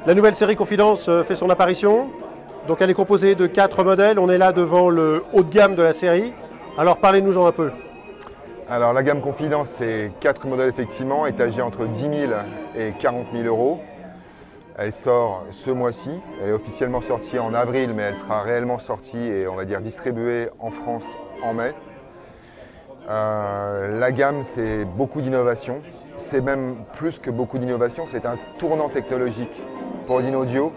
La nouvelle série Confidence fait son apparition. Donc elle est composée de 4 modèles. On est là devant le haut de gamme de la série. Alors parlez-nous-en un peu. Alors la gamme Confidence, c'est 4 modèles effectivement, étagés entre 10 000 et 40 000 euros. Elle sort ce mois-ci. Elle est officiellement sortie en avril, mais elle sera réellement sortie et on va dire distribuée en France en mai. La gamme, c'est beaucoup d'innovation. C'est même plus que beaucoup d'innovation, c'est un tournant technologique pour Dynaudio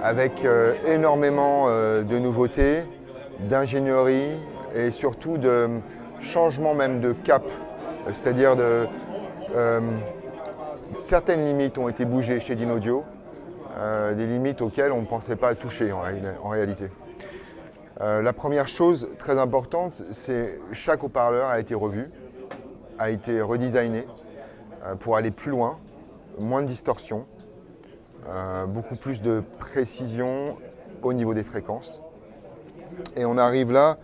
avec énormément de nouveautés, d'ingénierie et surtout de changement même de cap. C'est-à-dire certaines limites ont été bougées chez Dynaudio, des limites auxquelles on ne pensait pas toucher en réalité. La première chose très importante, c'est que chaque haut-parleur a été revu, a été redesigné pour aller plus loin, moins de distorsion, beaucoup plus de précision au niveau des fréquences. Et on arrive là,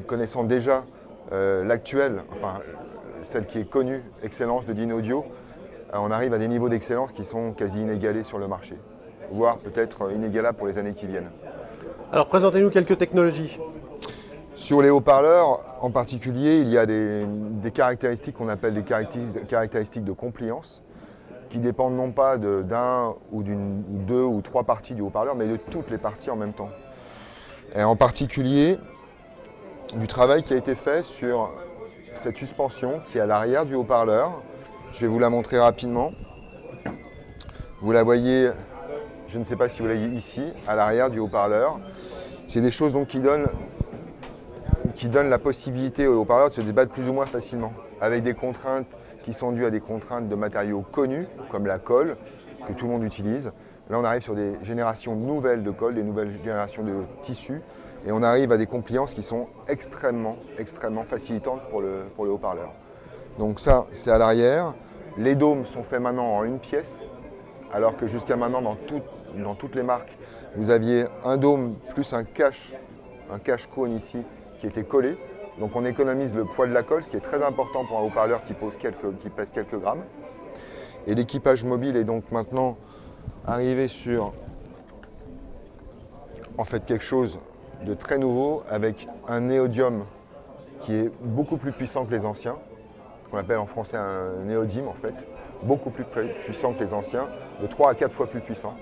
connaissant déjà l'actuelle, enfin celle qui est connue, excellence de Dynaudio, on arrive à des niveaux d'excellence qui sont quasi inégalés sur le marché, voire peut-être inégalables pour les années qui viennent. Alors présentez-nous quelques technologies. Sur les haut-parleurs, en particulier, il y a des caractéristiques qu'on appelle des caractéristiques de compliance, qui dépendent non pas d'un ou deux ou trois parties du haut-parleur, mais de toutes les parties en même temps. Et en particulier, du travail qui a été fait sur cette suspension qui est à l'arrière du haut-parleur. Je vais vous la montrer rapidement. Vous la voyez, je ne sais pas si vous la voyez ici, à l'arrière du haut-parleur. C'est des choses donc qui donnent la possibilité au haut-parleur de se débattre plus ou moins facilement, avec des contraintes qui sont dues à des contraintes de matériaux connus, comme la colle, que tout le monde utilise. Là, on arrive sur des générations nouvelles de colle, des nouvelles générations de tissus, et on arrive à des compliances qui sont extrêmement facilitantes pour le haut-parleur. Donc ça, c'est à l'arrière. Les dômes sont faits maintenant en une pièce, alors que jusqu'à maintenant, dans toutes les marques, vous aviez un dôme plus un cache cône ici, qui était collé. Donc on économise le poids de la colle, ce qui est très important pour un haut-parleur qui pèse quelques grammes. Et l'équipage mobile est donc maintenant arrivé sur en fait quelque chose de très nouveau avec un néodyme qui est beaucoup plus puissant que les anciens, qu'on appelle en français un néodyme en fait, beaucoup plus puissant que les anciens, de 3 à 4 fois plus puissant.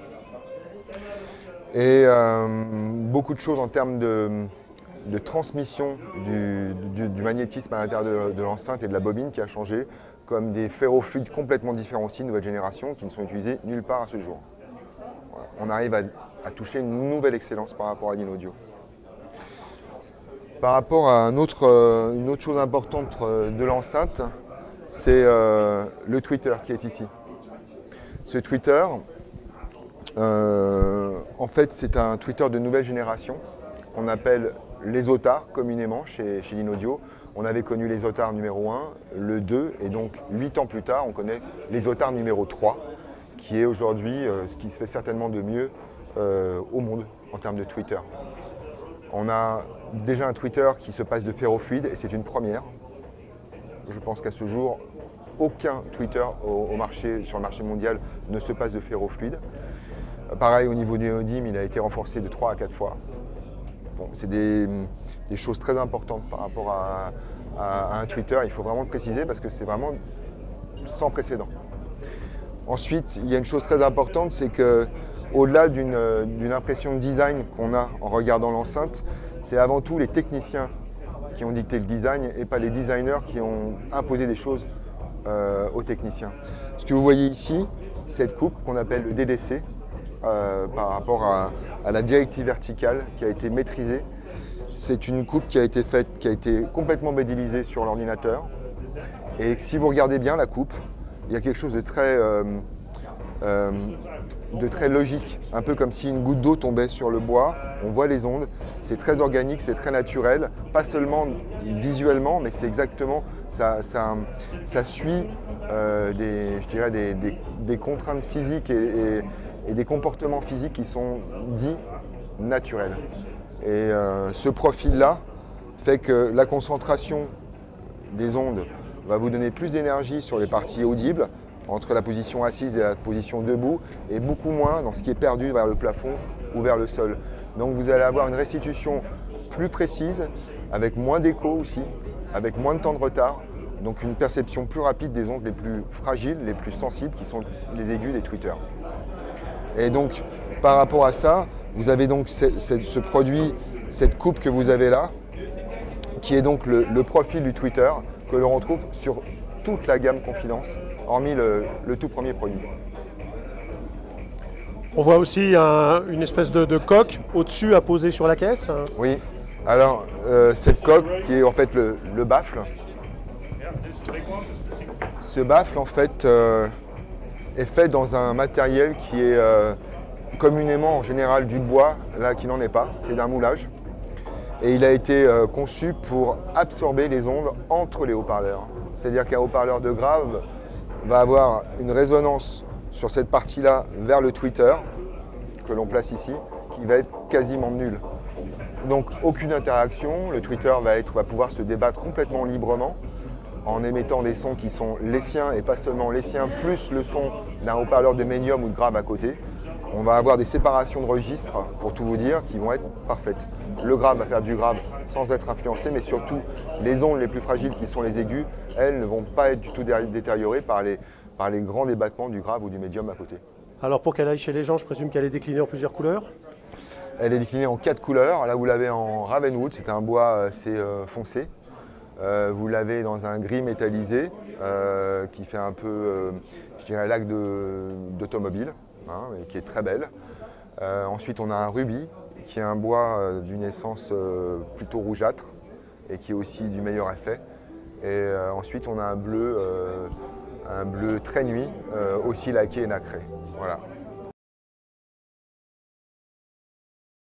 Et beaucoup de choses en termes de transmission du magnétisme à l'intérieur de l'enceinte et de la bobine qui a changé, comme des ferrofluides complètement différents aussi, nouvelle génération, qui ne sont utilisés nulle part à ce jour. Voilà. On arrive à toucher une nouvelle excellence par rapport à Dynaudio. Par rapport à une autre chose importante de l'enceinte, c'est le tweeter qui est ici. Ce tweeter, en fait, c'est un tweeter de nouvelle génération qu'on appelle les OTAR communément chez Dynaudio. On avait connu les OTAR numéro 1, le 2, et donc 8 ans plus tard, on connaît les OTAR numéro 3, qui est aujourd'hui ce qui se fait certainement de mieux au monde en termes de tweeter. On a déjà un tweeter qui se passe de ferrofluide et c'est une première. Je pense qu'à ce jour, aucun tweeter sur le marché mondial ne se passe de ferrofluide. Pareil, au niveau du néodyme, il a été renforcé de 3 à 4 fois. Bon, c'est des choses très importantes par rapport à un tweeter. Il faut vraiment le préciser parce que c'est vraiment sans précédent. Ensuite, il y a une chose très importante, c'est qu'au-delà d'une impression de design qu'on a en regardant l'enceinte, c'est avant tout les techniciens qui ont dicté le design et pas les designers qui ont imposé des choses aux techniciens. Ce que vous voyez ici, cette coupe qu'on appelle le DDC, par rapport à la directive verticale qui a été maîtrisée. C'est une coupe qui a été faite, qui a été complètement modélisée sur l'ordinateur. Et si vous regardez bien la coupe, il y a quelque chose de très logique, un peu comme si une goutte d'eau tombait sur le bois, on voit les ondes, c'est très organique, c'est très naturel, pas seulement visuellement, mais c'est exactement, ça suit je dirais des contraintes physiques et des comportements physiques qui sont dits naturels. Et ce profil-là fait que la concentration des ondes va vous donner plus d'énergie sur les parties audibles, entre la position assise et la position debout et beaucoup moins dans ce qui est perdu vers le plafond ou vers le sol. Donc vous allez avoir une restitution plus précise, avec moins d'écho aussi, avec moins de temps de retard, donc une perception plus rapide des ondes les plus fragiles, les plus sensibles, qui sont les aigus des tweeters. Et donc par rapport à ça, vous avez donc ce produit, cette coupe que vous avez là, qui est donc le profil du tweeter que l'on retrouve sur toute la gamme Confidence, hormis le tout premier produit. On voit aussi une espèce de coque au-dessus à poser sur la caisse. Oui, alors cette coque qui est en fait le baffle. Ce baffle en fait est fait dans un matériel qui est communément en général du bois, là qui n'en est pas, c'est d'un moulage. Et il a été conçu pour absorber les ondes entre les haut-parleurs. C'est-à-dire qu'un haut-parleur de grave va avoir une résonance sur cette partie-là vers le tweeter, que l'on place ici, qui va être quasiment nulle. Donc aucune interaction, le tweeter va pouvoir se débattre complètement librement en émettant des sons qui sont les siens et pas seulement les siens, plus le son d'un haut-parleur de médium ou de grave à côté. On va avoir des séparations de registres, pour tout vous dire, qui vont être parfaites. Le grave va faire du grave sans être influencé, mais surtout les ondes les plus fragiles qui sont les aigus, elles ne vont pas être du tout détériorées par les grands débattements du grave ou du médium à côté. Alors pour qu'elle aille chez les gens, je présume qu'elle est déclinée en plusieurs couleurs? Elle est déclinée en 4 couleurs. Là vous l'avez en Ravenwood, c'est un bois assez foncé. Vous l'avez dans un gris métallisé qui fait un peu, je dirais, laque d'automobile. Et qui est très belle. Ensuite, on a un rubis, qui est un bois d'une essence plutôt rougeâtre et qui est aussi du meilleur effet. Et ensuite, on a un bleu très nuit, aussi laqué et nacré. Voilà.